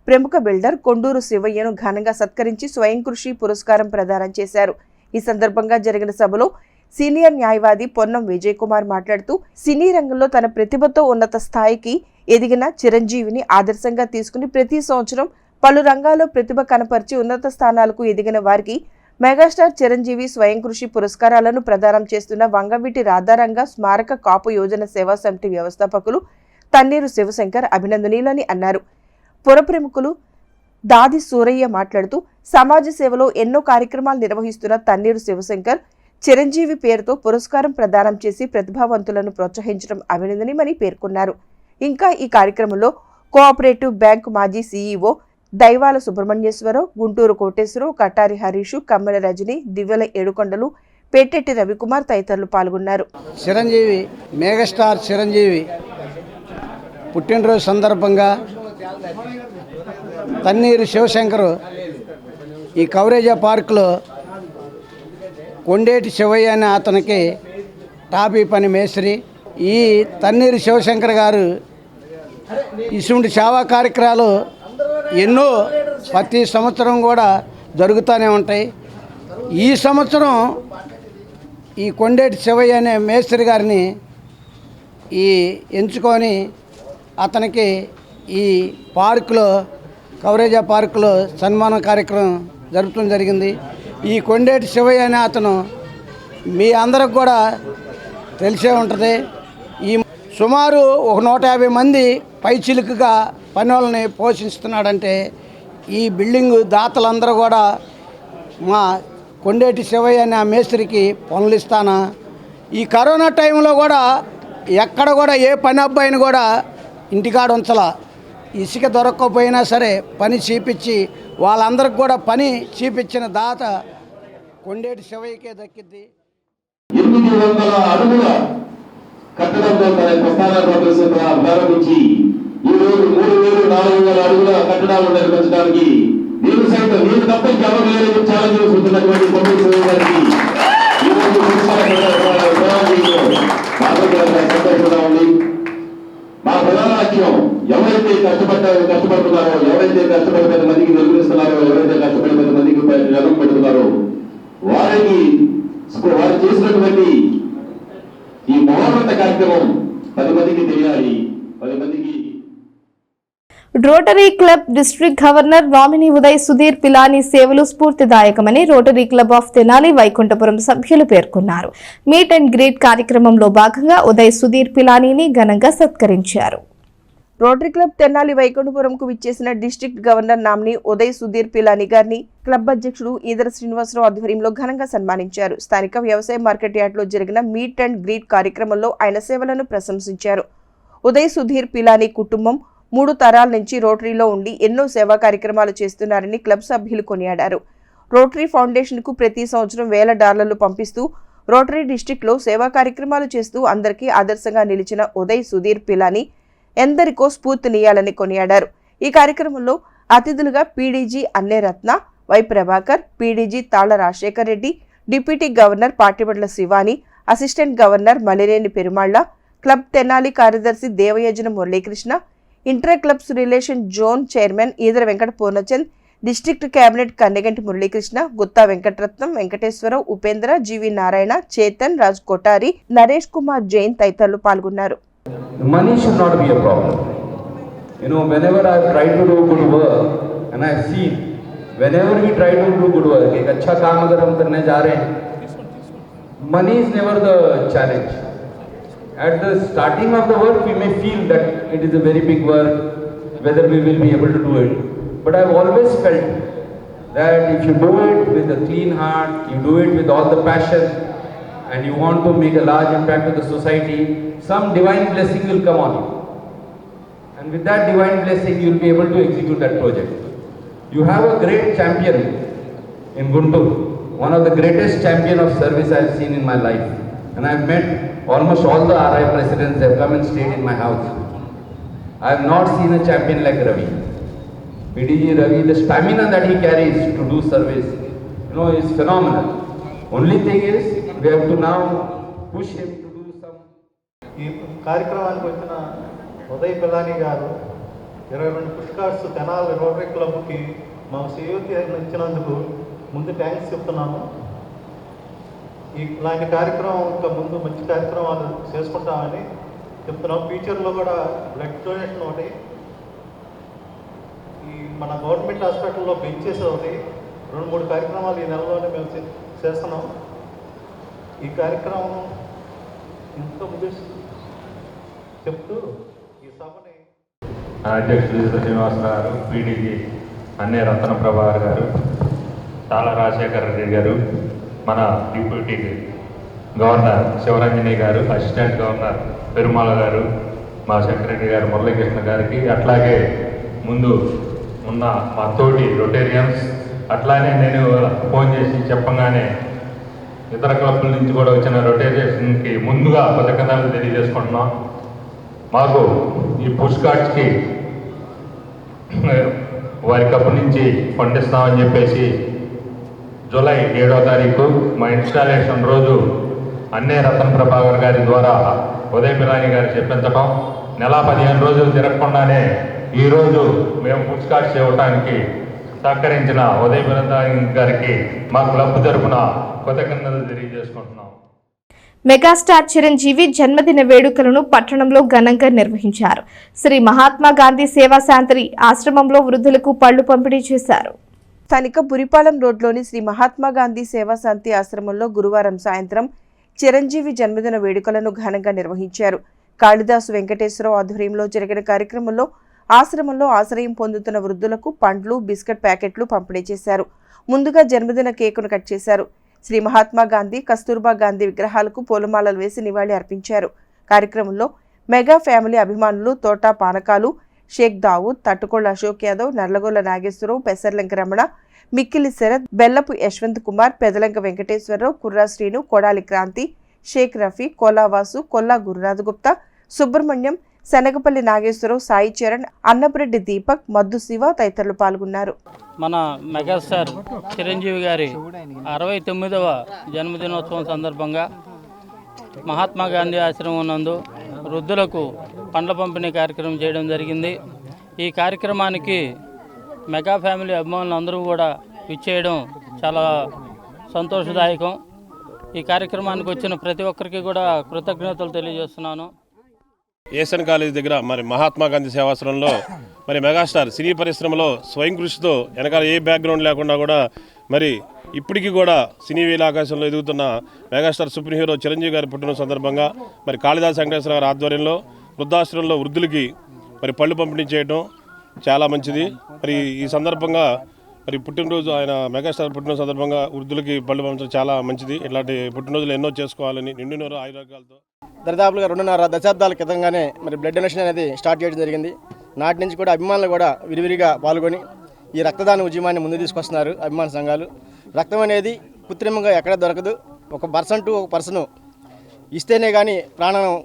Speaker 2: ప్రముఖ బిల్డర్ కొండూరు శివయ్యను ఘనంగా సత్కరించి స్వయం కృషి పురస్కారం ప్రదానం చేశారు. ఈ సందర్భంగా జరిగిన సభలో సీనియర్ న్యాయవాది పొన్నం విజయ్ కుమార్ మాట్లాడుతూ సినీ రంగంలో తన ప్రతిభతో ఉన్నత స్థాయికి ఎదిగిన చిరంజీవిని ఆదర్శంగా తీసుకుని ప్రతి సంవత్సరం పలు రంగాల్లో ప్రతిభ కనపరిచి ఉన్నత స్థానాలకు ఎదిగిన వారికి మెగాస్టార్ చిరంజీవి స్వయం కృషి పురస్కారాలను ప్రదానం చేస్తున్న వంగవీటి రాధారంగ స్మారక కాపు యోజన సేవా సమితి వ్యవస్థాపకులు తన్నీరు శివశంకర్ అభినందనీయులని అన్నారు. పుర ప్రముఖులు దాది సూరయ్య మాట్లాడుతూ సమాజ సేవలో ఎన్నో కార్యక్రమాలు నిర్వహిస్తున్న తన్నీరు శివశంకర్ చిరంజీవి పేరుతో పురస్కారం ప్రదానం చేసి ప్రతిభావంతులను ప్రోత్సహించడం అభినందనీయమని పేర్కొన్నారు. ఇంకా ఈ కార్యక్రమంలో కోఆపరేటివ్ బ్యాంక్ మాజీ సీఈఓ దైవాల సుబ్రహ్మణ్యేశ్వరరావు, గుంటూరు కోటేశ్వరరావు, కటారి హరీషు, కమ్మల రజని, దివ్యల ఏడుకొండలు, పేటెట్టి రవికుమార్ తదితరులు పాల్గొన్నారు.
Speaker 10: చిరంజీవి మెగాస్టార్ చిరంజీవి పుట్టినరోజు సందర్భంగా తన్నీరు శివశంకర్ ఈ కవరేజా పార్కులో కొండేటి శివయ్య అనే అతనికి టాపీ పని మేస్త్రి. ఈ తన్నీరు శివశంకర్ గారు ఇటువంటి సేవా కార్యక్రమాలు ఎన్నో ప్రతి సంవత్సరం కూడా జరుగుతూనే ఉంటాయి. ఈ సంవత్సరం ఈ కొండేటి శివయ్య అనే మేస్త్రి గారిని ఎంచుకొని అతనికి ఈ పార్కులో కవరేజా పార్కులో సన్మాన కార్యక్రమం జరపడం జరిగింది. ఈ కొండేటి శివయ్య అనే అతను మీ అందరికి కూడా తెలిసే ఉంటుంది. ఈ సుమారు ఒక 150 మంది పైచిలుకుగా పని వాళ్ళని పోషిస్తున్నాడంటే ఈ బిల్డింగ్ దాతలందరూ కూడా మా కొండేటి శివయ్య అనే మేస్త్రికి పనులు ఇస్తానా. ఈ కరోనా టైంలో కూడా ఎక్కడ కూడా ఏ పని అబ్బాయిని కూడా ఇంటికాడ ఉంచలా.
Speaker 16: ఇసుక దొరక్కపోయినా సరే పని చూపించి వాళ్ళందరికి కూడా పని చూపించిన దాత కొండేటి శివయ్యకే దక్కింది.
Speaker 17: 800 అడుగుల కట్టడంతో తన యొక్క స్థానాన్ని ప్రారంభించి ఈరోజు 3,000-4,000 అడుగుల కట్టడాలు నిర్మించడానికి నేను తప్ప ఎవరు లేని ఛాలెంజ్ చేసుకుంటున్నటువంటి కొండేటి శివయ్య గారికి ఈరోజు సంతోషంగా ఉంది. మా ప్రధాన లక్ష్యం ఎవరైతే కష్టపడుతున్నారో, ఎవరైతే కష్టపడి 10 మందికి నిర్మిస్తున్నారో, ఎవరైతే కష్టపడి 10 మందికి జనం పెడుతున్నారో వారు చేసినటువంటి ఈ మహోన్నత కార్యక్రమం 10 మందికి తెలియాలి. 10 మందికి
Speaker 1: Rotary Club district governor nominee Uday Sudhir Pilani సేవలు స్ఫూర్తిదాయకమని Rotary Club of Tenali Vaikunthapuram సభ్యులు పేర్కొన్నారు. మీట్ అండ్ గ్రీట్ కార్యక్రమంలో భాగంగా ఉదయ్ సుధీర్ పిలానీని ఘనంగా సత్కరించారు.
Speaker 2: రోటరీ క్లబ్ తెనాలి వైకుంఠపురంకు విచ్చేసిన district governor nominee Uday Sudhir Pilani గారిని క్లబ్ అధ్యక్షుడు ఈదర శ్రీనివాసరావు ఆధ్వర్యంలో ఘనంగా సన్మానించారు. స్థానిక వ్యవసాయ మార్కెట్ యార్డ్లో జరిగిన మీట్ అండ్ గ్రీట్ కార్యక్రమంలో ఆయన సేవలను ప్రశంసించారు. ఉదయ్ సుధీర్ పిలానీ కుటుంబం 3 తరాల నుంచి రోటరీలో ఉండి ఎన్నో సేవా కార్యక్రమాలు చేస్తున్నారని క్లబ్ సభ్యులు కొనియాడారు. రోటరీ ఫౌండేషన్కు ప్రతి సంవత్సరం $1,000 పంపిస్తూ రోటరీ డిస్ట్రిక్ట్లో సేవా కార్యక్రమాలు చేస్తూ అందరికీ ఆదర్శంగా నిలిచిన ఉదయ్ సుధీర్ పిలానీ ఎందరికో స్ఫూర్తినియాలని కొనియాడారు. ఈ కార్యక్రమంలో అతిథులుగా పీడీజీ అన్నే రత్న, why Prabhakar, PDG Talla Rajasekhar Reddy, deputy governor Patibatla Shivani, assistant governor Malineni Perumalla, club Tenali కార్యదర్శి Devayajana Muralikrishna, inter clubs relation zone chairman Eedara Venkata Purnachand, district cabinet Kanneganti Muralikrishna, Gutta Venkataratnam, Venkateswararao, Upendra, GV Narayana, Chetan, Raj Kotari, Naresh Kumar Jain తదితరులు పాల్గొన్నారు.
Speaker 17: Money should not be a problem. Whenever I try to do good work, and I've seen, whenever we try to do good work, एक अच्छा काम अगर हम करने जा रहे हैं, money is never the challenge. At the starting of the work, we may feel that it is a very big work, whether we will be able to do it. But I've always felt that if you do it with a clean heart, you do it with all the passion, and you want to make a large impact to the society, some divine blessing will come on you. And with that divine blessing, you will be able to execute that project. You have a great champion in Guntur, one of the greatest champion of service I have seen in my life. And I have met almost all the RI presidents have come and stayed in my house. I have not seen a champion like Ravi. PDG Ravi, the stamina that he carries to do service, is phenomenal. Only thing is, we have to now push him to do some.
Speaker 18: ఈ కార్యక్రమానికి వచ్చిన ఉదయ్ పిలానీ గారు 22 push cards Tenali rotary క్లబ్కి మాకు చేయూతి ఇచ్చినందుకు ముందు thanks చెప్తున్నాము. ఇలాంటి కార్యక్రమం ఇంకా ముందు మంచి కార్యక్రమాలు చేసుకుంటామని చెప్తున్నాం. ఫ్యూచర్లో కూడా బ్లడ్ డొనేషన్ ఒకటి, ఈ మన గవర్నమెంట్ హాస్పిటల్లో బెంచెస్ ఒకటి, 2-3 కార్యక్రమాలు ఈ నెలలోనే మేము చేస్తున్నాం. ఈ కార్యక్రమం ఇంత ముగిస్తూ చెప్తూ ఈ సభని
Speaker 19: అధ్యక్షుడు శ్రీనివాసరావు గారు, పీడీజీ అన్నే రత్న ప్రభాకర్ గారు, తాళ రాజశేఖర్ రెడ్డి గారు, మన డిప్యూటీ గవర్నర్ శివరంజని గారు, అసిస్టెంట్ గవర్నర్ పెరుమాళ గారు, మా సెక్రటరీ గారు మురళీకృష్ణ గారికి, అట్లాగే ముందు ఉన్న మా తోటి రొటేరియన్స్, అట్లానే నేను ఫోన్ చేసి చెప్పగానే ఇతర క్లబ్ల నుంచి కూడా వచ్చిన రొటేరియన్స్కి ముందుగా పథకాలు తెలియజేసుకుంటున్నాం. మాకు ఈ పుష్ కార్డ్స్కి వారి కప్పు నుంచి పండిస్తామని చెప్పేసి జూలై 7వ తారీఖు మా ఇన్స్టాలేషన్ రోజు అన్నే రతన్ ప్రభాకర్ గారి ద్వారా ఉదయ్ పిలానీ గారు చెప్పించడం, నెల 15 రోజులు తిరగకుండానే ఈరోజు మేము పుష్ కార్డ్స్ ఇవ్వడానికి సహకరించిన ఉదయ్ పిలానీ గారికి మా క్లబ్ తరఫున కృతజ్ఞతలు తెలియజేసుకుంటున్నాం.
Speaker 1: మెగాస్టార్ చిరంజీవి జన్మదిన వేడుకలను పట్టణంలో ఘనంగా నిర్వహించారు. శ్రీ మహాత్మా గాంధీ సేవా శాంతి ఆశ్రమంలో వృద్ధులకు పళ్లు పంపిణీ చేశారు.
Speaker 2: స్థానిక బురిపాలెం రోడ్లోని శ్రీ మహాత్మా గాంధీ సేవా శాంతి ఆశ్రమంలో గురువారం సాయంత్రం చిరంజీవి జన్మదిన వేడుకలను ఘనంగా నిర్వహించారు. కాళిదాసు వెంకటేశ్వరరావు ఆధ్వర్యంలో జరిగిన కార్యక్రమంలో ఆశ్రమంలో ఆశ్రయం పొందుతున్న వృద్ధులకు పండ్లు, బిస్కెట్ ప్యాకెట్లు పంపిణీ చేశారు. ముందుగా జన్మదిన కేకును కట్ చేశారు. శ్రీ మహాత్మా గాంధీ, కస్తూర్బా గాంధీ విగ్రహాలకు పూలమాలలు వేసి నివాళి అర్పించారు. కార్యక్రమంలో మెగా ఫ్యామిలీ అభిమానులు తోటా పానకాలు, షేక్ దావూద్, తట్టుకోళ్ల అశోక్ యాదవ్, నర్లగొల్ల నాగేశ్వరరావు, పెసర్లంక రమణ, మిక్కిలి శరత్, బెల్లపు యశ్వంత్ కుమార్, పెదలంక వెంకటేశ్వరరావు, కుర్రా శ్రీను, కొడాలి క్రాంతి, షేక్ రఫీ, కొల్లావాసు, కొల్లా గురునాథ్ గుప్తా, సుబ్రహ్మణ్యం, శనగపల్లి నాగేశ్వరరావు, సాయి చరణ్, అన్నపురెడ్డి దీపక్, మద్దు శివ తదితరులు పాల్గొన్నారు.
Speaker 20: మన మెగాస్టార్ చిరంజీవి గారి 69వ జన్మదినోత్సవం సందర్భంగా మహాత్మా గాంధీ ఆశ్రమం నందు వృద్ధులకు పండ్ల పంపిణీ కార్యక్రమం చేయడం జరిగింది. ఈ కార్యక్రమానికి మెగా ఫ్యామిలీ అభిమానులు అందరూ కూడా విచ్చేయడం చాలా సంతోషదాయకం. ఈ కార్యక్రమానికి వచ్చిన ప్రతి ఒక్కరికి కూడా కృతజ్ఞతలు తెలియజేస్తున్నాను.
Speaker 21: ఏసన్ కాలేజ్ దగ్గర మరి మహాత్మా గాంధీ సేవాశ్రమంలో మరి మెగాస్టార్ సినీ పరిశ్రమలో స్వయం కృషితో వెనకాల ఏ బ్యాక్గ్రౌండ్ లేకుండా కూడా మరి ఇప్పటికీ కూడా సినీ వేల ఆకాశంలో ఎదుగుతున్న మెగాస్టార్ సూపర్ హీరో చిరంజీవి గారి పుట్టినరోజు సందర్భంగా మరి కాళిదాస్ వెంకటేశ్వర గారి ఆధ్వర్యంలో వృద్ధాశ్రమంలో వృద్ధులకి మరి పళ్ళు పంపిణీ చేయడం చాలా మంచిది. మరి ఈ సందర్భంగా మరి పుట్టినరోజు ఆయన మెగాస్టార్ పుట్టినరోజు సందర్భంగా వృద్ధులకి పళ్ళు పంపించడం చాలా మంచిది. ఇలాంటి పుట్టినరోజులు ఎన్నో చేసుకోవాలని నిండునూరు ఆయుర్వేదాలతో
Speaker 10: దరిదాపులుగా 2.5 దశాబ్దాల క్రితంగానే మరి బ్లడ్ డొనేషన్ అనేది స్టార్ట్ చేయడం జరిగింది. నాటి నుంచి కూడా అభిమానులు కూడా విరివిరిగా పాల్గొని ఈ రక్తదాన ఉద్యమాన్ని ముందు తీసుకొస్తున్నారు. అభిమాన సంఘాలు రక్తం అనేది కృత్రిమంగా ఎక్కడ దొరకదు. ఒక పర్సన్ ఇస్తేనే కానీ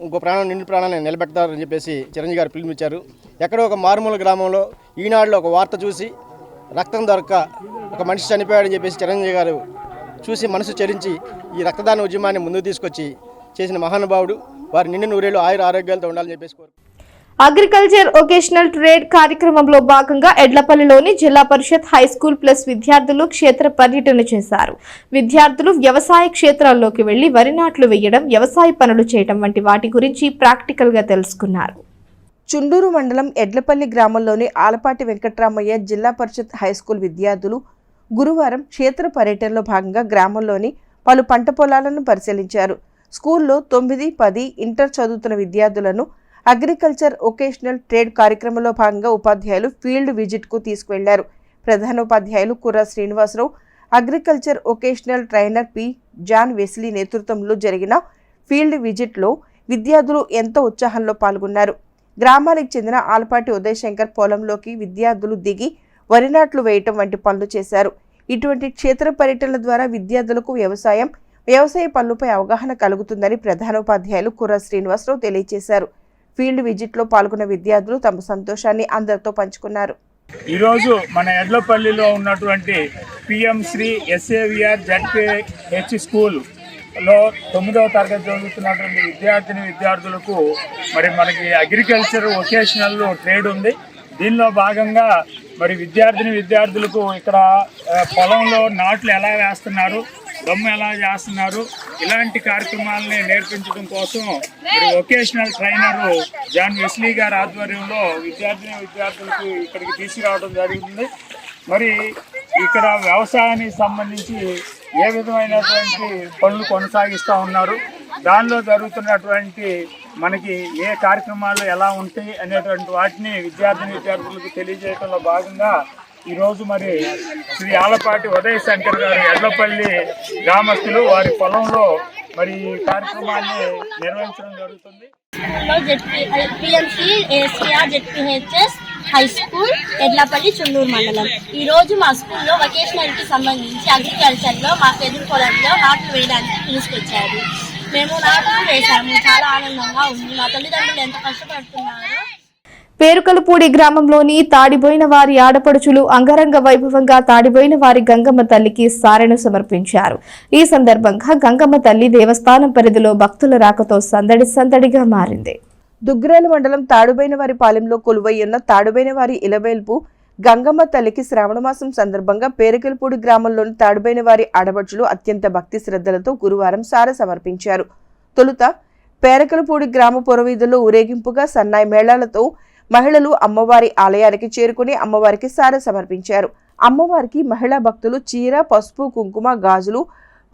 Speaker 10: ఇంకో నిండు ప్రాణాన్ని నిలబెడతారని చెప్పేసి చిరంజీవి గారు పిలుపునిచ్చారు. ఎక్కడో ఒక మారుమూల గ్రామంలో ఈనాడులో ఒక వార్త చూసి రక్తం దొరక్క ఒక మనిషి చనిపోయాడని చెప్పేసి చిరంజీవి గారు చూసి మనసు చెరించి ఈ రక్తదాన ఉద్యమాన్ని ముందుకు తీసుకొచ్చి చేసిన మహానుభావుడు. వారి నిండు నూరేళ్ళు ఆరోగ్యాలతో ఉండాలని చెప్పేసి
Speaker 1: అగ్రికల్చర్ వొకేషనల్ ట్రేడ్ కార్యక్రమంలో భాగంగా ఎడ్లపల్లిలోని జిల్లా పరిషత్ హై స్కూల్ ప్లస్ విద్యార్థులు క్షేత్ర పర్యటన చేశారు. విద్యార్థులు వ్యవసాయ క్షేత్రాల్లోకి వెళ్లి వరి నాట్లు వేయడం, వ్యవసాయ పనులు చేయడం వంటి వాటి గురించి ప్రాక్టికల్ గా తెలుసుకున్నారు.
Speaker 2: చుండూరు మండలం ఎడ్లపల్లి గ్రామంలోని ఆలపాటి వెంకట్రామయ్య జిల్లా పరిషత్ హై స్కూల్ విద్యార్థులు గురువారం క్షేత్ర పర్యటనలో భాగంగా గ్రామంలోని పలు పంట పొలాలను పరిశీలించారు. స్కూల్లో 9, 10 ఇంటర్ చదువుతున్న విద్యార్థులను అగ్రికల్చర్ వొకేషనల్ ట్రేడ్ కార్యక్రమంలో భాగంగా ఉపాధ్యాయులు ఫీల్డ్ విజిట్కు తీసుకువెళ్లారు. ప్రధానోపాధ్యాయులు Kurra Srinivasarao, agriculture vocational trainer P. John Wesley నేతృత్వంలో జరిగిన ఫీల్డ్ విజిట్లో విద్యార్థులు ఎంతో ఉత్సాహంలో పాల్గొన్నారు. గ్రామానికి చెందిన ఆలపాటి ఉదయ్ శంకర్ పొలంలోకి విద్యార్థులు దిగి వరి నాట్లు వేయటం వంటి పనులు చేశారు. ఇటువంటి క్షేత్ర పర్యటనల ద్వారా విద్యార్థులకు వ్యవసాయ పనులపై అవగాహన కలుగుతుందని ప్రధానోపాధ్యాయులు కుర్రా శ్రీనివాసరావు తెలియజేశారు. ఫీల్డ్ విజిట్లో పాల్గొన్న విద్యార్థులు తమ సంతోషాన్ని అందరితో పంచుకున్నారు.
Speaker 22: ఈరోజు మన ఎడ్లపల్లిలో ఉన్నటువంటి పిఎం3 ఎస్ఏవిఆర్ జడ్పిహెచ్ స్కూల్లో 9వ తరగతి చదువుతున్నటువంటి విద్యార్థులకు మరి మనకి అగ్రికల్చర్ వొకేషనల్ ట్రేడ్ ఉంది. దీనిలో భాగంగా మరి విద్యార్థులకు ఇక్కడ పొలంలో నాట్లు ఎలా వేస్తున్నారు, దమ్ము ఎలా చేస్తున్నారు, ఇలాంటి కార్యక్రమాలని నేర్పించడం కోసం మరి వొకేషనల్ ట్రైనర్ జాన్ వెస్లీ గారి ఆధ్వర్యంలో విద్యార్థులకు ఇక్కడికి తీసుకురావడం జరుగుతుంది. మరి ఇక్కడ వ్యవసాయానికి సంబంధించి ఏ విధమైనటువంటి పనులు కొనసాగిస్తూ ఉన్నారు, దానిలో జరుగుతున్నటువంటి మనకి ఏ కార్యక్రమాలు ఎలా ఉంటాయి అనేటువంటి వాటిని విద్యార్థులకు తెలియజేయడంలో భాగంగా ఈరోజు మరి శ్రీ ఆలపాటి ఉదయ్ శంకర్ గారు ఎడ్లపల్లి గ్రామస్తులు వారి పొలంలో మరి ఈ కార్యక్రమాన్ని నిర్వహించడం జరుగుతుంది.
Speaker 23: హై స్కూల్ ఎడ్లపల్లి చుండూరు మండలం. ఈరోజు మా స్కూల్లో వొకేషనల్కి సంబంధించి అగ్రికల్చర్లో మాకు ఎదురు పొలంలో నాట్లు వేయడానికి తీసుకొచ్చారు. మేము నాట్లు వేసాము. చాలా ఆనందంగా ఉంది. మా తల్లిదండ్రులు ఎంత కష్టపడుతున్నారు.
Speaker 1: పేరుకలపూడి గ్రామంలోని తాడిబోయిన వారి ఆడపడుచులు అంగరంగ వైభవంగా తాడిబోయిన వారి గంగమ్మ తల్లికి సారెను సమర్పించారు. ఈ సందర్భంగా గంగమ్మ తల్లి దేవస్థానం పరిధిలో భక్తుల రాకతో సందడిగా మారింది.
Speaker 2: దుగ్గిరాల మండలం తాడుబైనవారి పాలెంలో కొలువయ్యున్న తాడుబైనవారి ఇలవేల్పు గంగమ్మ తల్లికి శ్రావణమాసం సందర్భంగా పేరుకలపూడి గ్రామంలోని తాడుబైనవారి ఆడపడుచులు అత్యంత భక్తి శ్రద్ధలతో గురువారం సారె సమర్పించారు. తొలుత పేరకలపూడి గ్రామ పురవీధుల్లో ఊరేగింపుగా సన్నాయి మేళాలతో మహిళలు అమ్మవారి ఆలయానికి చేరుకుని అమ్మవారికి సారె సమర్పించారు. అమ్మవారికి మహిళా భక్తులు చీర, పసుపు, కుంకుమ, గాజులు,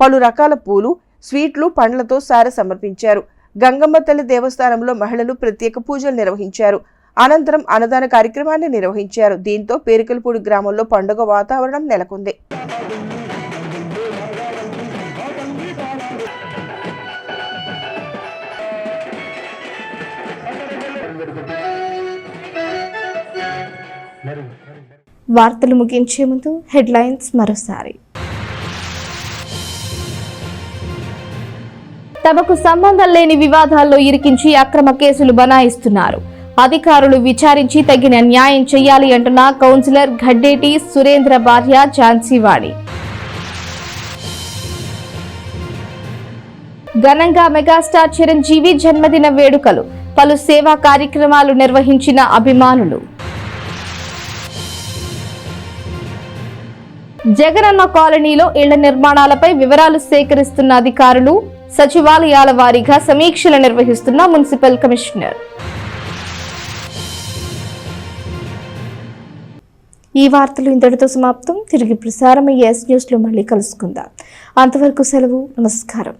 Speaker 2: పలు రకాల పూలు, స్వీట్లు, పండ్లతో సారె సమర్పించారు. గంగమ్మ తల్లి దేవస్థానంలో మహిళలు ప్రత్యేక పూజలు నిర్వహించారు. అనంతరం అన్నదాన కార్యక్రమాన్ని నిర్వహించారు. దీంతో పేరుకలపూడి గ్రామంలో పండుగ వాతావరణం నెలకొంది.
Speaker 1: వార్తలు ముగించే ముందు హెడ్లైన్స్ మరోసారి. తమకు సంబంధం లేని వివాదాల్లో ఇరికించి అక్రమ కేసులు బనాయిస్తున్నారు. అధికారులు విచారించి తగిన న్యాయం చేయాలి అంటున్న కౌన్సిలర్ గడ్డేటి సురేంద్ర భార్య ఝాన్సీవాణి. ఘనంగా మెగాస్టార్ చిరంజీవి జన్మదిన వేడుకలు, పలు సేవా కార్యక్రమాలు నిర్వహించిన అభిమానులు. జగనన్న కాలనీలో ఇళ్ల నిర్మాణాలపై వివరాలు సేకరిస్తున్న అధికారులు, సచివాలయాల వారీగా సమీక్షలు నిర్వహిస్తున్న మున్సిపల్ కమిషనర్. ఈ వార్తలు ఇంతటితో సమాప్తం. తిరిగి ప్రసారమయ్యే ఎస్ న్యూస్ లో మళ్ళీ కలుసుకుందాం. అంతవరకు సెలవు. నమస్కారం.